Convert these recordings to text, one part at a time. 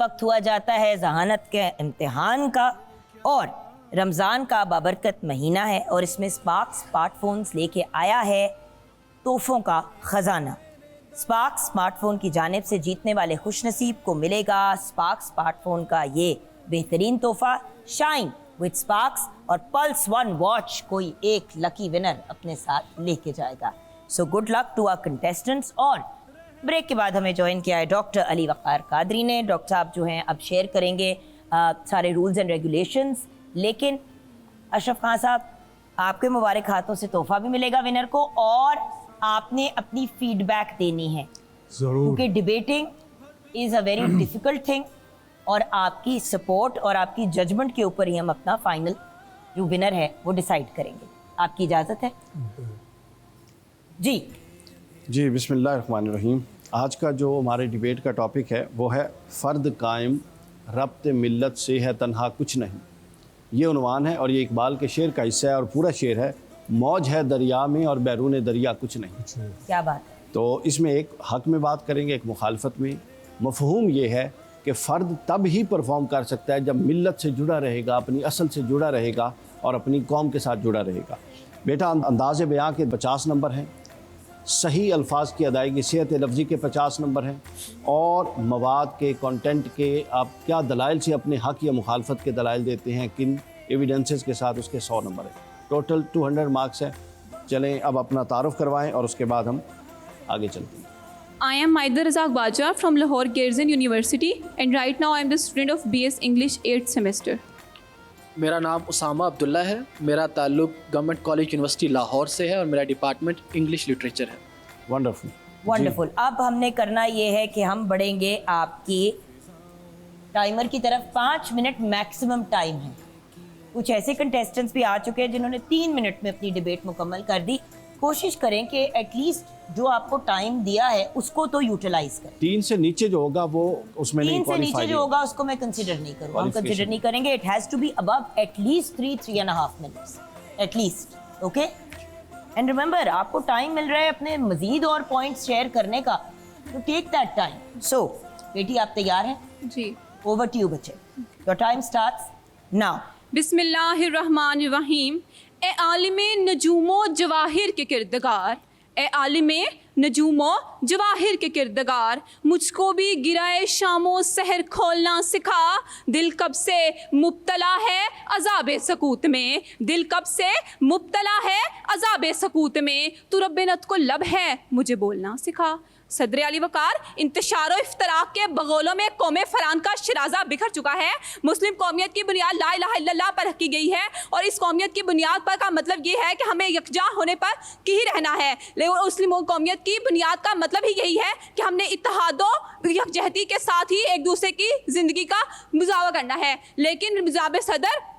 वक्त हुआ जाता है जहानत के इम्तिहान का, और रमज़ान का बाबरकत महीना है और इसमें स्पार्क स्मार्टफोन्स लेके आया है तोहफ़ों का ख़जाना। स्पार्क स्मार्टफोन की जानिब से जीतने वाले खुशनसीब को मिलेगा स्पार्क स्मार्टफोन का ये बेहतरीन तोहफ़ा शाइन विद स्पार्क्स, और पल्स 1 वॉच कोई एक लकी विनर अपने साथ लेके जाएगा। So good luck to our contestants. और ब्रेक के बाद हमें ज्वाइन किया है डॉक्टर अली वक़ार कादरी ने। डॉक्टर साहब जो हैं अब शेयर करेंगे सारे रूल्स एंड रेगुलेशंस, लेकिन अशरफ खान साहब आपके मुबारक हाथों से तोहफा भी मिलेगा विनर को, और आपने अपनी फीडबैक देनी है क्योंकि debating is a very difficult thing, और आपकी सपोर्ट और आपकी जजमेंट के ऊपर ही हम अपना फाइनल जो विनर है वो डिसाइड करेंगे। आपकी इजाज़त है जी। बिस्मिल्लाहिर्रहमानिर्रहीम। आज का जो हमारे डिबेट का टॉपिक है वो है फ़र्द कायम रब्त मिल्लत से है तन्हा कुछ नहीं। ये उन्वान है और ये इकबाल के शेर का हिस्सा है, और पूरा शेर है मौज है दरिया में और बैरून दरिया कुछ नहीं। क्या बात है। तो इसमें एक हक़ में बात करेंगे, एक मुखालफत में। मफ़हूम ये है कि फ़र्द तब ही परफॉर्म कर सकता है जब मिल्लत से जुड़ा रहेगा, अपनी असल से जुड़ा रहेगा और अपनी कौम के साथ जुड़ा रहेगा। बेटा अंदाज़ बयां के 50 नंबर हैं, सही अल्फाज की अदायगी सेहत लफ्ज़ी के 50 नंबर हैं, और मवाद के कंटेंट के आप क्या दलाइल से अपने हक़ या मुखालफत के दलाइल देते हैं, किन एविडेंसेस के साथ, उसके 100 नंबर हैं। टोटल 200 मार्क्स हैं। चलें अब अपना तारुफ करवाएं और उसके बाद हम आगे चलते हैं। I am Maida Razak Baja from Lahore Curzon University and right now I am the student of BS English 8th semester. मेरा नाम उसामा अब्दुल्ला है। मेरा ताल्लुक गवर्नमेंट कॉलेज यूनिवर्सिटी लाहौर से है और मेरा डिपार्टमेंट इंग्लिश लिटरेचर है। वंडरफुल। अब हमने करना ये है कि हम बढ़ेंगे आपकी टाइमर की तरफ। 5 मिनट मैक्सिमम टाइम है। कुछ ऐसे कंटेस्टेंट्स भी आ चुके हैं जिन्होंने 3 मिनट में अपनी डिबेट मुकम्मल कर दी। कोशिश करें कि एटलीस्ट जो आपको टाइम दिया है उसको तो यूटिलाइज करें। 3 से नीचे जो होगा वो उसमें नहीं, 3 से नीचे जो होगा उसको मैं कंसीडर नहीं करूँगा, हम कंसीडर नहीं करेंगे। It has to be above at least 3.5 minutes at least. Okay, and remember आपको टाइम मिल रहा है अपने मजीद और पॉइंट्स शेयर करने का, तो टेक दैट टाइम। सो बेटी आप तैयार हैं? जी। ओवर टू यू बच्चे, योर टाइम स्टार्ट्स नाउ। बिस्मिल्लाहिर्रहमानिर्रहीम। ए आलिमे नजूमो जवाहिर के किरदगार, ए आलिमे नजूमो जवाहिर के किरदगार, मुझको भी गिराए शामो सहर खोलना सिखा। दिल कब से मुब्तला है अज़ाबे सकूत में, दिल कब से मुब्तला है अज़ाबे सकूत में, तू रब्बे नत को लब है मुझे बोलना सिखा। सदर अली वक़ार, इंतशार और इफ्तराक के बगोलों में कौमे फरान का शिराजा बिखर चुका है। मुस्लिम कौमियत की बुनियाद ला इलाहा इल्लल्लाह पर रखी गई है, और इस कौमियत की बुनियाद पर का मतलब ये है कि हमें यकजा होने पर की ही रहना है। लेकिन मुस्लिम कौमियत की बुनियाद का मतलब ही यही है कि हमने इत्तेहादो यकजहती के साथ ही एक दूसरे की ज़िंदगी का मुजावा करना है। लेकिन निज़ाम सदर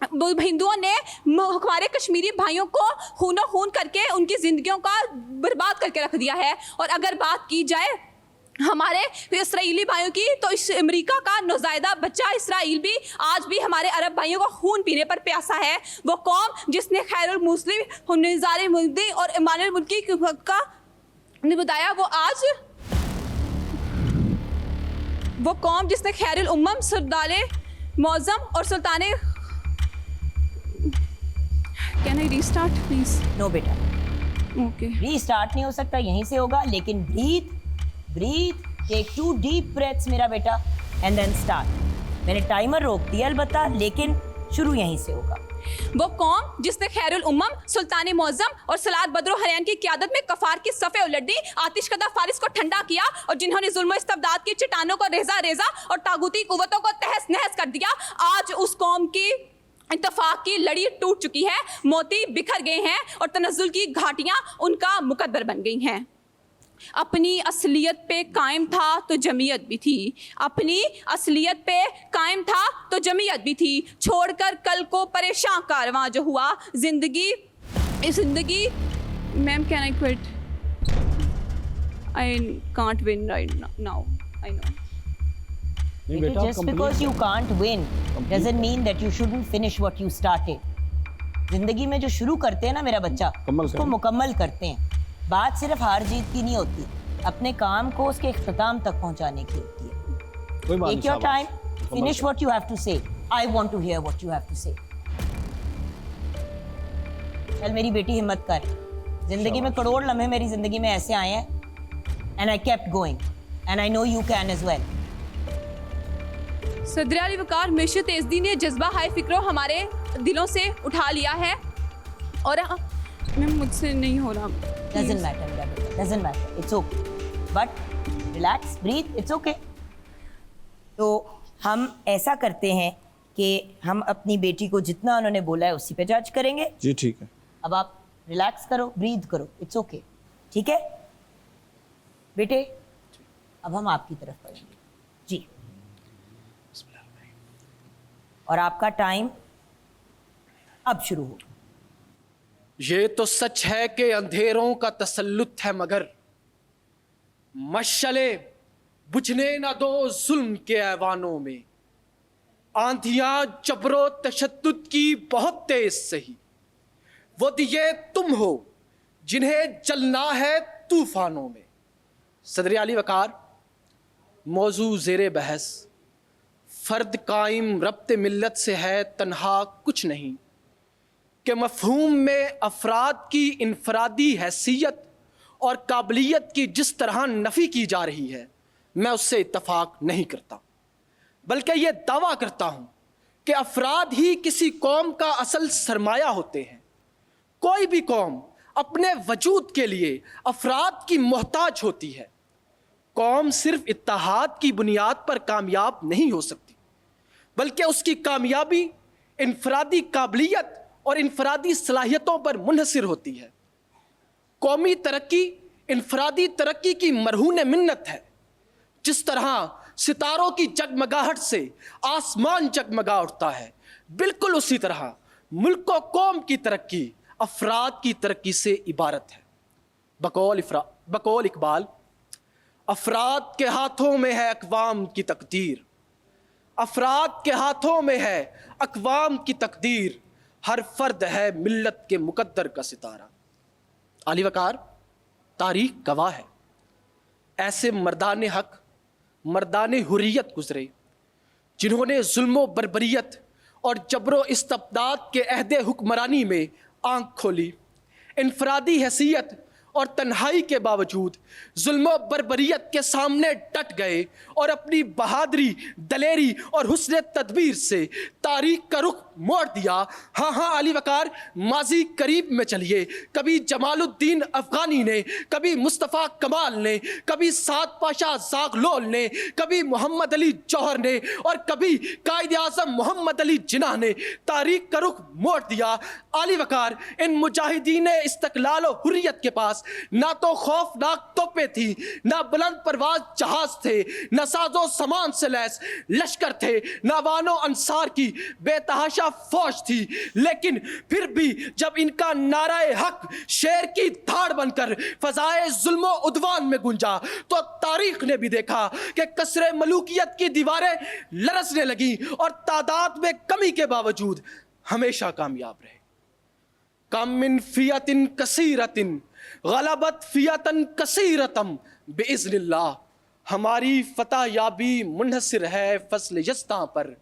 हिंदुओं ने हमारे कश्मीरी भाइयों को खूनो खून करके उनकी ज़िंदगियों का बर्बाद करके रख दिया है। और अगर बात की जाए हमारे इसराइली भाइयों की, तो इस अमेरिका का नौज़ायदा बच्चा इसराइल भी आज भी हमारे अरब भाइयों को खून पीने पर प्यासा है। वो कौम जिसने खैरुल मुस्लिम निज़ार मुल्दी और इमानुल मुल्की का ने बताया, वो कौम जिसने खैरुल उम्मम सरदारे मौज़म और सुल्ताने। Can I restart please? No बेटा, Okay. रीस्टार्ट नहीं हो सकता, यहीं से होगा। लेकिन ब्रीथ, टेक 2 डीप ब्रेथ्स मेरा बेटा, एंड देन स्टार्ट। मैंने टाइमर रोक दिया अलबत्ता, लेकिन शुरू यहीं से होगा। वो कौम जिसने खैरुल उम्मम सुल्तान मौज़म और सलात बद्रो हरयान की क़यादत में कफ़ार की सफ़े उलट दी, आतिशकदा फारिस को ठंडा किया, और जिन्होंने जुल्म इस्तबदाद की चट्टानों को रेजा और तागूती कुव्वतों को तहस नहस कर दिया, आज उस कौम की इत्तफाक की लड़ी टूट चुकी है, मोती बिखर गए हैं और तनज़्ज़ुल की घाटियाँ उनका मुकद्दर बन गई हैं। अपनी असलियत पे कायम था तो जमीयत भी थी, अपनी असलियत पे कायम था तो जमीयत भी थी। छोड़कर कल को परेशान कारवां जो हुआ, जिंदगी ma'am can I quit? I can't win right now, I know. Just because you can't win doesn't mean that you shouldn't finish what you started. जिंदगी में जो शुरू करते हैं ना मेरा बच्चा, उसको मुकम्मल करते हैं। बात सिर्फ हार जीत की नहीं होती, अपने काम को उसके इख्तिताम तक पहुंचाने की होती है। कोई बात Take नहीं your शाबाश। time. Finish what you have to say. I want to hear what you have to say. चल मेरी बेटी हिम्मत कर। जिंदगी में करोड़ लम्हे मेरी जिंदगी में ऐसे आए हैं and I kept going and I know you can as well. सदर अली वकार मिर्शद तेजदी ने जज्बा हाय फिक्रो हमारे दिलों से उठा लिया है और मैं मुझसे नहीं हो रहा। Doesn't matter, मेरा बेटा, doesn't matter. It's okay. But relax, breathe, it's okay. तो हम ऐसा करते हैं कि हम अपनी बेटी को जितना उन्होंने बोला है उसी पे जज करेंगे। जी ठीक है। अब आप रिलैक्स करो, ब्रीथ करो, इट्स ओके, ठीक है बेटे? अब हम आपकी तरफ पढ़ेंगे जी, और आपका टाइम अब शुरू हो। ये तो सच है कि अंधेरों का तसल्लुत है, मगर मशले बुझने ना दो जुल्म के ऐवानों में। आंधियां जबरो तशद्दुद की बहुत तेज सही, वो दिए तुम हो जिन्हें जलना है तूफानों में। सदर अली वकार, मौजू ज़ेरे बहस फ़र्द कायम रब्त मिल्लत से है तन्हा कुछ नहीं, कि मफ़हूम में अफराद की इनफरादी हैसियत और काबिलियत की जिस तरह नफ़ी की जा रही है, मैं उससे इत्तफ़ाक नहीं करता, बल्कि ये दावा करता हूँ कि अफराद ही किसी कौम का असल सरमाया होते हैं। कोई भी कौम अपने वजूद के लिए अफराद की मोहताज होती है। कौम सिर्फ इत्तेहाद की बुनियाद पर कामयाब नहीं हो सकती, बल्कि उसकी कामयाबी इनफरादी काबिलियत और इनफरादी सलाहियतों पर मुनहसिर होती है। कौमी तरक्की इनफरादी तरक्की की मरहून मिन्नत है। जिस तरह सितारों की जगमगाहट से आसमान जगमगा उठता है, बिल्कुल उसी तरह मुल्क और कौम की तरक्की अफराद की तरक्की से इबारत है। बकौल इकबाल, अफराद के हाथों में है अक़वाम की तकदीर, अफराद के हाथों में है अक़वाम की तकदीर, हर फर्द है मिल्लत के मुकद्दर का सितारा। अली वकार, तारीख गवाह है, ऐसे मर्दाने हक मर्दाने हुर्रियत गुजरे जिन्होंने जुल्मो बर्बरियत और जबरो इस्तबदाद के अहदे हुक्मरानी में आंख खोली। इनफरादी हैसियत और तन्हाई के बावजूद जुल्मो बर्बरियत के सामने डट गए और अपनी बहादुरी, दलेरी और हुस्न तदबीर से तारीख का रुख मोड़ दिया। हाँ हाँ अली वकार, माजी करीब में चलिए, कभी जमालुद्दीन अफगानी ने, कभी मुस्तफ़ा कमाल ने, कभी साद पाशा ज़ागलोल ने, कभी मोहम्मद अली जौहर ने और कभी कायद आज़म मोहम्मद अली जिन्ना ने तारीख का रुख मोड़ दिया। अली वकार, इन मुजाहिदीन इस्तक़लाल और हुर्रियत के पास ना तो खौफनाक तोपे थी, ना बुलंद परवाज जहाज थे, ना साजो सामान से लैस लश्कर थे, ना वानो अंसार की बेतहाशा फौज थी। लेकिन फिर भी जब इनका नाराए हक शेर की धाड़ बनकर फजाए जुल्मो उद्वान में गुंजा, तो तारीख ने भी देखा कि कसरे मलूकियत की दीवारें लरसने लगी और तादाद में कमी के बावजूद हमेशा कामयाब रहे। कम मिन फियतिन कसीरतिन गलबत फियतन कसीरतम बिइज़्निल्लाह, हमारी फतह याबी मुनहसिर है फस्ल यस्ता पर,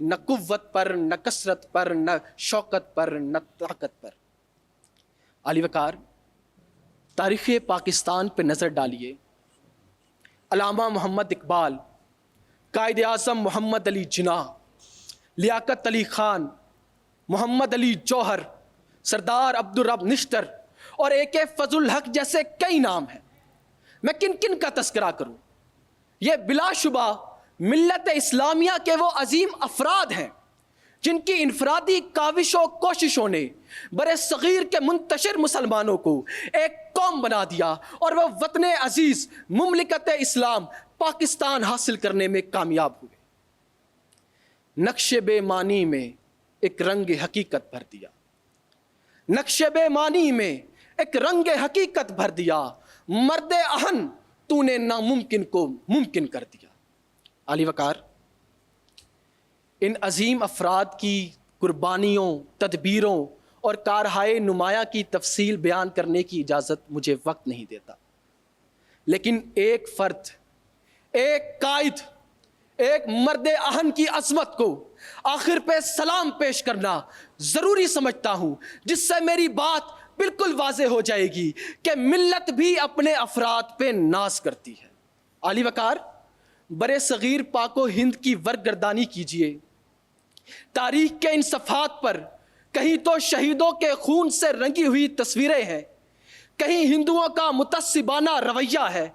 न कुव्वत पर, न कसरत पर, न शौकत पर, न ताकत पर। अली वकार, तारीख़ पाकिस्तान पे नज़र डालिए। अल्लामा मोहम्मद इकबाल, कायद आज़म मोहम्मद अली जिन्ना, लियाकत अली ख़ान, मोहम्मद अली जौहर, सरदार अब्दुल रब निश्तर और AK फजल हक जैसे कई नाम हैं। मैं किन किन का तस्करा करूं? ये बिलाशुबा मिल्लत इस्लामिया के वो अजीम अफराद हैं जिनकी इनफरादी काविशों कोशिशों ने बरे सगीर के मुंतशिर मुसलमानों को एक कौम बना दिया और वह वतन अजीज मुमलिकत इस्लाम पाकिस्तान हासिल करने में कामयाब हुए। नक्शे बेमानी में एक रंग हकीकत भर दिया, नक्शे बेमानी में एक रंग हकीकत भर दिया, मर्दे अहन तूने नामुमकिन को मुमकिन कर दिया। अली वकार, इन अजीम अफराद की कुर्बानियों, तदबीरों और कारहाए नुमाया की तफसील बयान करने की इजाज़त मुझे वक्त नहीं देता, लेकिन एक फ़र्द, एक कायद, एक मर्द आहन की अजमत को आखिर पे सलाम पेश करना जरूरी समझता हूं, जिससे मेरी बात बिल्कुल वाज़ेह हो जाएगी कि मिल्लत भी अपने अफराद पे नाज करती है। आली वकार, बरे सगीर पाको हिंद की वर्गर्दानी कीजिए। तारीख के इन सफ़ात पर कहीं तो शहीदों के खून से रंगी हुई तस्वीरें हैं, कहीं हिंदुओं का मुतस्सिबाना रवैया है,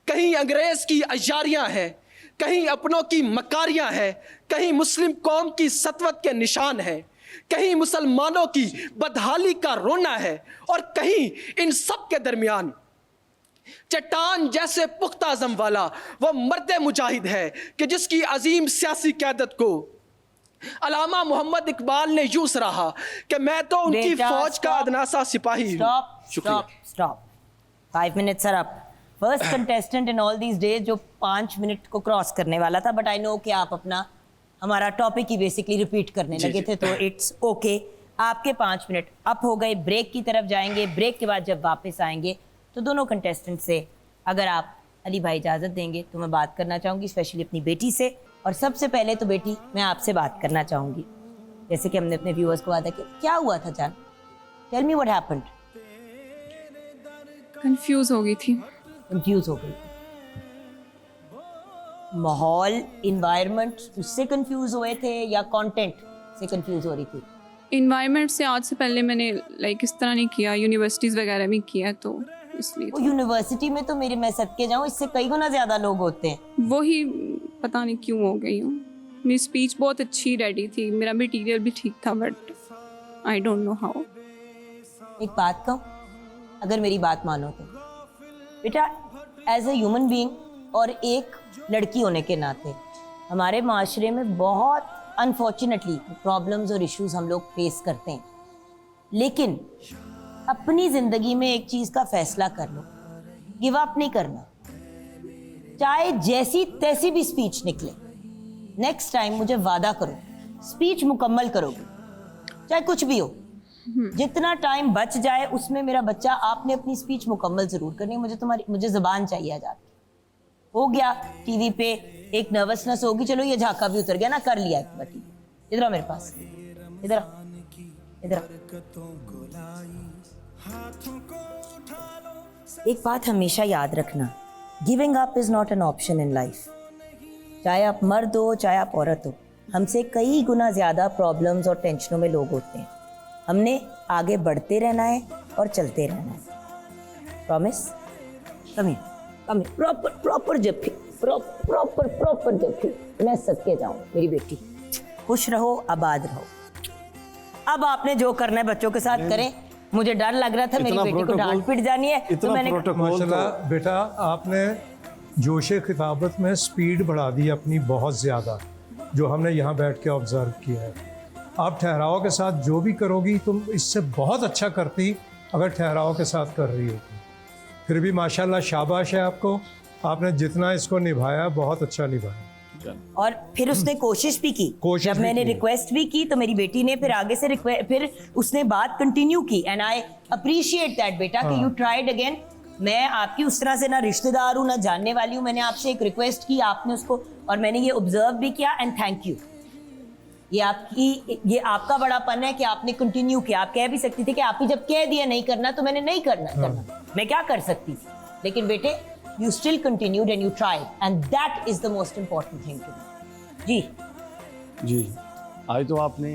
कहीं अंग्रेज की अयारियां हैं, कहीं अपनों की मकारियां हैं, कहीं मुस्लिम कौम की सतवत के निशान हैं, कहीं मुसलमानों की बदहाली का रोना है, और कहीं इन सब के दरमियान चट्टान जैसे पुख्ता अज़म वाला वो मर्द मुजाहिद है कि जिसकी अजीम सियासी क़यादत को अलामा मोहम्मद इकबाल ने यूं सराहा कि मैं तो उनकी फौज का अदनासा सिपाही हूं। Stop 5 minutes are up. First contestant in all these days जो 5 मिनट को क्रॉस करने वाला था, बट आई नो कि आप अपना हमारा टॉपिक ही बेसिकली रिपीट करने लगे थे, तो इट्स ओके। आपके 5 मिनट अप हो गए, ब्रेक की तरफ जाएंगे। ब्रेक के बाद जब वापस आएंगे तो दोनों कंटेस्टेंट से अगर आप अली भाई इजाज़त देंगे तो मैं बात करना चाहूँगी, स्पेशली अपनी बेटी से। और सबसे पहले तो बेटी, मैं आपसे बात करना चाहूँगी, जैसे कि हमने अपने व्यूअर्स को वादा किया, क्या हुआ था जान? Tell me what happened. Confuse हो गई थी। कंफ्यूज हो गई थी, माहौल, इन्वायरमेंट उससे कंफ्यूज हुए थे या कंटेंट से कंफ्यूज हो रही थी? इन्वायरमेंट से आज से पहले मैंने इस तरह नहीं किया, यूनिवर्सिटीज़ वगैरह में किया, तो इसलिए वो यूनिवर्सिटी में तो मेरे मैं सदके जाऊँ, इससे कई गुना ज़्यादा लोग होते हैं। वही पता नहीं क्यों हो गई हूँ। मेरी स्पीच बहुत अच्छी रेडी थी, मेरा मटीरियल भी ठीक था, but I don't know how. एक बात कहूँ, अगर मेरी बात मानो तो बेटा, एज ए ह्यूमन बीइंग और एक लड़की होने के नाते हमारे माशरे में बहुत अनफॉर्चुनेटली प्रॉब्लम्स और इश्यूज हम लोग फेस करते हैं, लेकिन अपनी ज़िंदगी में एक चीज़ का फैसला कर लो, गिव अप नहीं करना। चाहे जैसी तैसी भी स्पीच निकले, नेक्स्ट टाइम मुझे वादा करो स्पीच मुकम्मल करोगे, चाहे कुछ भी हो। जितना टाइम बच जाए उसमें मेरा बच्चा, आपने अपनी स्पीच मुकम्मल ज़रूर करनी है। मुझे ज़बान चाहिए आज आपकी। हो गया टीवी पे एक नर्वसनेस होगी, चलो ये झाका भी उतर गया ना, कर लिया एक बार। इधर आओ मेरे पास, इधर इधर। एक बात हमेशा याद रखना, giving up is not an option in life. चाहे आप मर्द हो चाहे आप औरत हो, हमसे कई गुना ज़्यादा प्रॉब्लम्स और टेंशनों में लोग होते हैं। हमने आगे बढ़ते रहना है और चलते रहना है। प्रॉमिस? कम प्रॉपर जप्फी, प्रॉपर जप्फी। मैं सदके जाऊँ मेरी बेटी, खुश रहो, आबाद रहो। अब आपने जो करना है बच्चों के साथ करें। मुझे डर लग रहा था मेरी बेटी को डांट पिट जानी है, तो मैंने माशाल्लाह बेटा, आपने जोशे खिताबत में स्पीड बढ़ा दी अपनी बहुत ज़्यादा, जो हमने यहाँ बैठ के ऑब्जर्व किया है। आप ठहराव के साथ जो भी करोगी, तुम इससे बहुत अच्छा करती अगर ठहराव के साथ कर रही होती। फिर भी माशाल्लाह शाबाश है आपको, आपने जितना इसको निभाया बहुत अच्छा निभाया। और फिर उसने कोशिश भी की। जब मैंने रिक्वेस्ट भी की तो मेरी बेटी ने फिर आगे से फिर उसने बात कंटिन्यू की, एंड आई अप्रिशिएट दैट बेटा कि यू ट्राइड अगेन। मैं आपकी उस तरह से ना रिश्तेदार हूँ ना जानने वाली हूँ, मैंने आपसे एक रिक्वेस्ट की, आपने उसको, और मैंने ये ऑब्जर्व भी किया, एंड थैंक यू। ये आपका बड़ापन है कि आपने कंटिन्यू किया। आप कह भी सकती थी कि आप ही जब कह दिया नहीं करना तो मैंने नहीं करना, मैं क्या कर सकती थी, लेकिन बेटे you still continued and you tried, and that is the most important thing to me. जी, आज तो आपने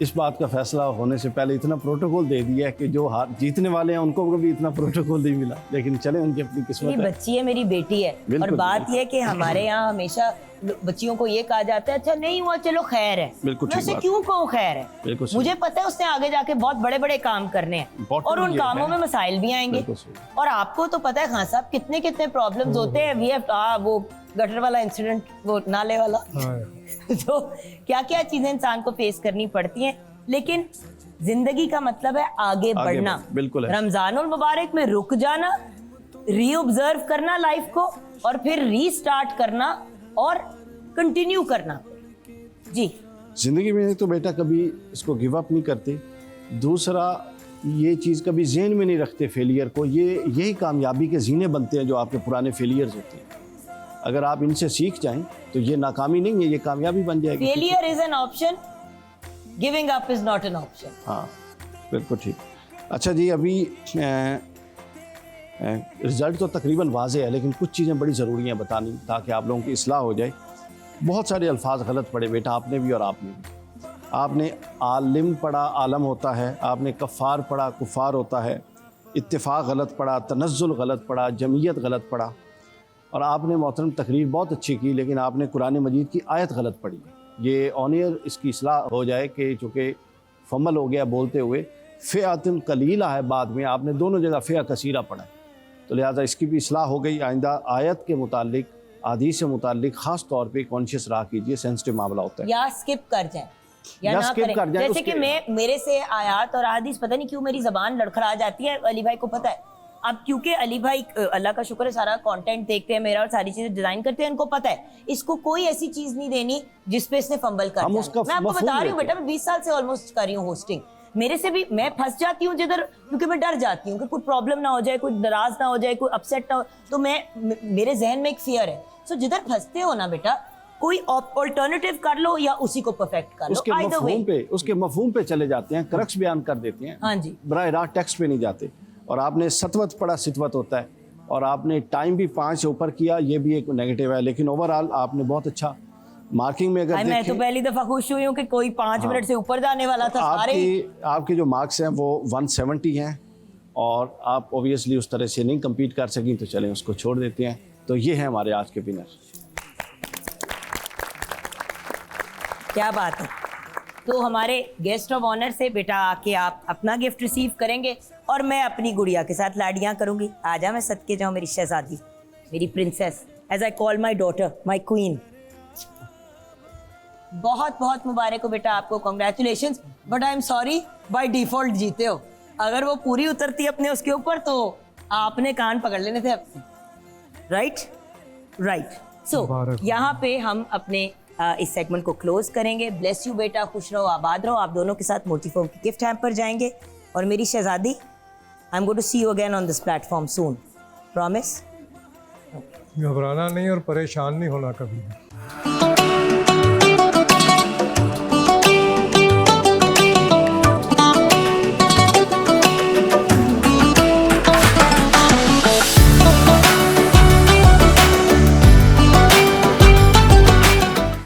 इस बात का फैसला होने से पहले इतना प्रोटोकॉल दे दिया है कि जो हार जीतने वाले हैं उनको भी इतना प्रोटोकॉल नहीं मिला, लेकिन चले उनकी अपनी किस्मत है। बच्ची है, मेरी बेटी है। और बात यह है कि हमारे यहाँ हमेशा बच्चियों को ये कहा जाता है, अच्छा नहीं हुआ चलो खैर है। बिल्कुल मैं उसे क्यों कहूँ खैर है? मुझे पता है उसने आगे जाके बहुत बड़े बड़े काम करने हैं और उन कामों में मसाइल भी आएंगे। और आपको तो पता है खान साहब कितने कितने प्रॉब्लम्स होते हैं। वो गटर वाला इंसिडेंट, वो नाले वाला, तो क्या क्या चीजें इंसान को फेस करनी पड़ती हैं, लेकिन जिंदगी का मतलब है आगे बढ़ना। बिल्कुल। रमजानुल मुबारक में रुक जाना, रीऑब्जर्व करना लाइफ को, और फिर रीस्टार्ट करना और कंटिन्यू करना। जी, जिंदगी में तो बेटा कभी इसको गिव अप नहीं करते। दूसरा, ये चीज़ कभी ज़हन में नहीं रखते फेलियर को। यही कामयाबी के जीने बनते हैं जो आपके पुराने फेलियर्स होते हैं। अगर आप इनसे सीख जाएं तो ये नाकामी नहीं है, ये कामयाबी बन जाएगी। Failure is an option, giving up is not an option. हाँ बिल्कुल ठीक। अच्छा जी, अभी रिज़ल्ट तो तकरीबन वाज़े है, लेकिन कुछ चीज़ें बड़ी ज़रूरी हैं बतानी, ताकि आप लोगों की इस्लाह हो जाए। बहुत सारे अल्फाज गलत पढ़े बेटा, आपने भी और आपने भी। आपने आलिम पढ़ा आलम होता है, आपने कफ़ार पढ़ा कुफ़ार होता है, इत्तिफ़ाक़ गलत पढ़ा, तनज़्ज़ुल गलत पढ़ा, जमीयत गलत पढ़ा, और आपने मोहतरम तकरीर बहुत अच्छी की, लेकिन आपने कुरान मजीद की आयत गलत पढ़ी। ये ऑनियर इसकी इस्लाह हो जाए कि चूँकि फमल हो गया बोलते हुए, फ़िअतुन कलीला है, बाद में आपने दोनों जगह फ़िअ कसीरा पढ़ा है, तो लिहाजा इसकी भी इस्लाह हो गई। आइंदा आयत के मुतालिक, हदीस से मुतालिक ख़ास तौर पे कॉन्शियस रहा कीजिए, सेंसिटिव मामला होता है। या स्किप कर जाएं या ना skip करें। कर जाएं, जैसे कि मेरे से आयात और हदीस पता नहीं क्यों मेरी ज़बान लड़खड़ा जाती है, अली भाई को पता है। अब क्योंकि अली भाई अल्लाह का शुक्र है सारा कंटेंट देखते हैं मेरा और सारी चीजें डिजाइन करते हैं, इनको पता है इसको कोई ऐसी चीज नहीं देनी जिस पे इसने फंबल कर हम उसका मैं आपको मफहूम बता रही हूँ लेते बेटा, मैं 20 साल से ऑलमोस्ट कर रही हूँ होस्टिंग। मेरे से भी मैं फंस जाती हूँ जिधर, क्योंकि मैं डर जाती हूँ कि कोई प्रॉब्लम ना हो जाए, कोई नाराज ना हो जाए, कोई अपसेट ना हो, तो मेरे जहन में एक फियर है। सो जिधर फंसते हो ना बेटा, कोई ऑल्टरनेटिव कर लो या उसी को परफेक्ट कर लो, उसके मफहूम पे चले जाते हैं, क्रक्स बयान कर देते हैं। हाँ जी, बराह रास्त टेक्स्ट पे नहीं जाते। और आपने सतवत पढ़ा, सितवत होता है, और आपने टाइम भी 5 से ऊपर किया, ये भी एक नेगेटिव है, लेकिन ओवरऑल आपने बहुत अच्छा मार्किंग में अगर मैं तो पहली दफा खुश हुई हूँ कि कोई 5 मिनट से ऊपर जाने वाला था। आपके जो मार्क्स हैं वो 170 हैं, और आप ऑब्वियसली उस तरह से नहीं कम्पीट कर सकी, तो चलें उसको छोड़ देते हैं। तो ये है हमारे आज के विनर। क्या बात है। तो हमारे गेस्ट ऑफ ऑनर से बेटा आके आप अपना गिफ्ट रिसीव करेंगे और मैं अपनी गुड़िया के साथ लाडियां करूंगी। आजा मैं सदके जाऊं मेरी शहजादी, मेरी princess, as I call my daughter, my queen. बहुत बहुत मुबारक हो बेटा आपको, congratulations. But I am sorry, by default जीते हो। अगर वो पूरी उतरती अपने उसके ऊपर तो आपने कान पकड़ लेने थे अपने। राइट। सो यहाँ पे हम अपने इस सेगमेंट को क्लोज करेंगे। ब्लेस यू बेटा, खुश रहो, आबाद रहो। आप दोनों के साथ मोटीफॉर्म की गिफ्ट हैम्पर जाएंगे। और मेरी शहजादी, I am going to see you again on this platform soon, promise. घबराना नहीं और परेशान नहीं होना कभी भी।